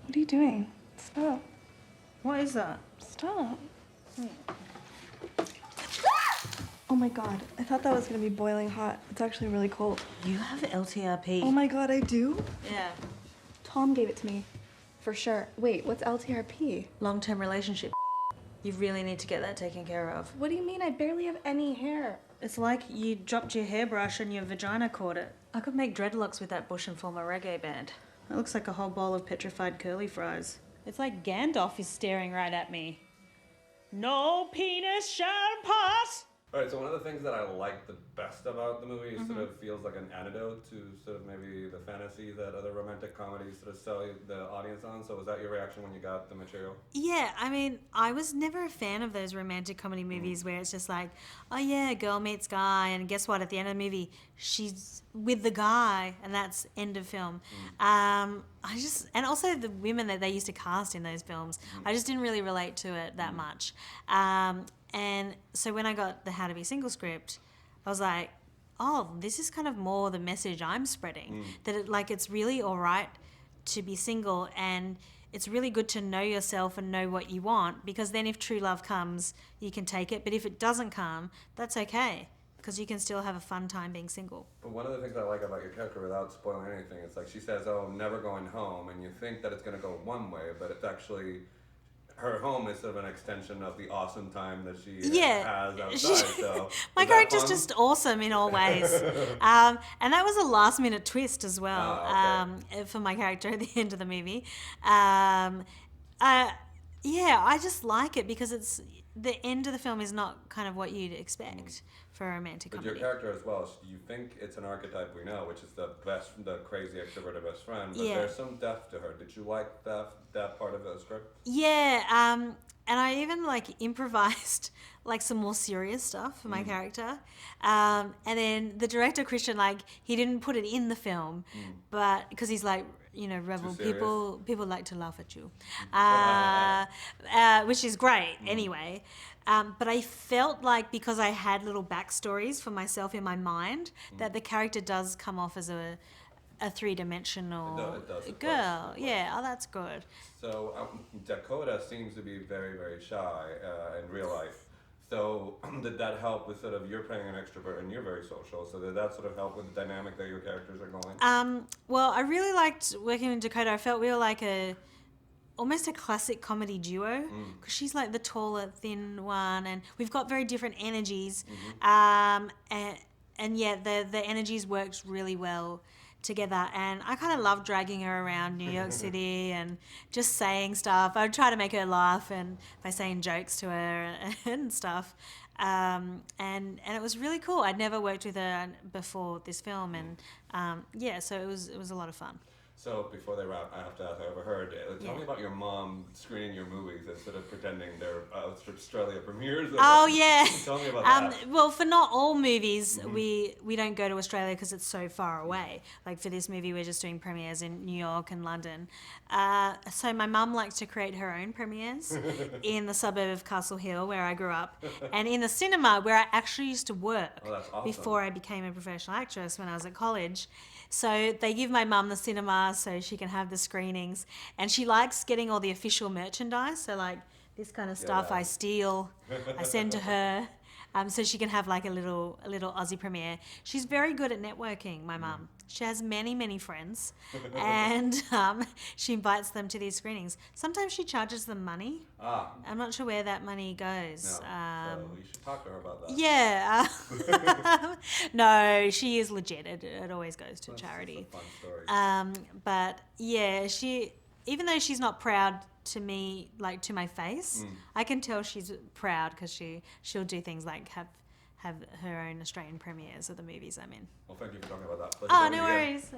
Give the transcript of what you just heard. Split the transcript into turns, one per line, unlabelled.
What are you doing? Stop.
What is that?
Stop. Oh my god, I thought that was gonna be boiling hot. It's actually really cold.
You have LTRP.
Oh my god, I do?
Yeah.
Tom gave it to me. For sure. Wait, what's LTRP?
Long-term relationship. You really need to get that taken care of.
What do you mean? I barely have any hair.
It's like you dropped your hairbrush and your vagina caught it. I could make dreadlocks with that bush and form a reggae band. It looks like a whole bowl of petrified curly fries. It's like Gandalf is staring right at me. No penis shall pass!
Alright, so one of the things that I like the best about the movie is sort of feels like an antidote to sort of maybe the fantasy that other romantic comedies sort of sell the audience on. So was that your reaction when you got the material?
Yeah, I mean, I was never a fan of those romantic comedy movies where it's just like, oh yeah, girl meets guy, and guess what? At the end of the movie, she's with the guy, and that's end of film. And also the women that they used to cast in those films, I just didn't really relate to it that much. And so when I got the How to Be Single script, I was like, oh, this is kind of more the message I'm spreading. That it's really all right to be single, and it's really good to know yourself and know what you want, because then if true love comes, you can take it. But if it doesn't come, that's okay, because you can still have a fun time being single.
But one of the things I like about your character, without spoiling anything, it's like she says, oh, I'm never going home, and you think that it's going to go one way, but it's actually... her home is sort of an extension of the awesome time that she has outside. So
my character's just awesome in all ways. And that was a last minute twist as well for my character at the end of the movie. Yeah, I just like it because it's the end of the film is not kind of what you'd expect for a romantic comedy.
But your character as well, you think it's an archetype we know, which is the crazy extroverted best friend, but there's some depth to her. Did you like that part of the script?
Yeah, and I even improvised some more serious stuff for my character. And then the director, Christian, he didn't put it in the film, but because he's rebel people like to laugh at you, which is great anyway. But I felt like because I had little backstories for myself in my mind, that the character does come off as a three-dimensional girl. Yeah, oh, that's good.
So Dakota seems to be very, very shy in real life. So did that help with sort of you're playing an extrovert and you're very social? So did that sort of help with the dynamic that your characters are going?
Well, I really liked working with Dakota. I felt we were almost a classic comedy duo, because she's the taller, thin one, and we've got very different energies. And yet the energies worked really well together, and I kind of love dragging her around New York City and just saying stuff. I would try to make her laugh and by saying jokes to her and stuff. And it was really cool. I'd never worked with her before this film, and so it was a lot of fun.
So before they wrap, I have to ask, I overheard, tell me about your mom screening your movies and sort of pretending they're Australia premieres.
Oh, yeah.
Tell me about that.
Well, for not all movies, we don't go to Australia because it's so far away. For this movie, we're just doing premieres in New York and London. So my mum likes to create her own premieres in the suburb of Castle Hill, where I grew up, and in the cinema where I actually used to work before I became a professional actress when I was at college. So they give my mum the cinema so she can have the screenings, and she likes getting all the official merchandise. So this kind of stuff I steal, I send to her, so she can have a little Aussie premiere. She's very good at networking, my mum. She has many, many friends, and she invites them to these screenings. Sometimes she charges them money. I'm not sure where that money goes.
No, so you should talk to her about that.
Yeah. No, she is legit. It always goes to charity.
That's a fun story.
But yeah, even though she's not proud to me, to my face, I can tell she's proud because she'll do things like have her own Australian premieres of the movies I'm in.
Well, thank you for talking about that.
Oh, no worries.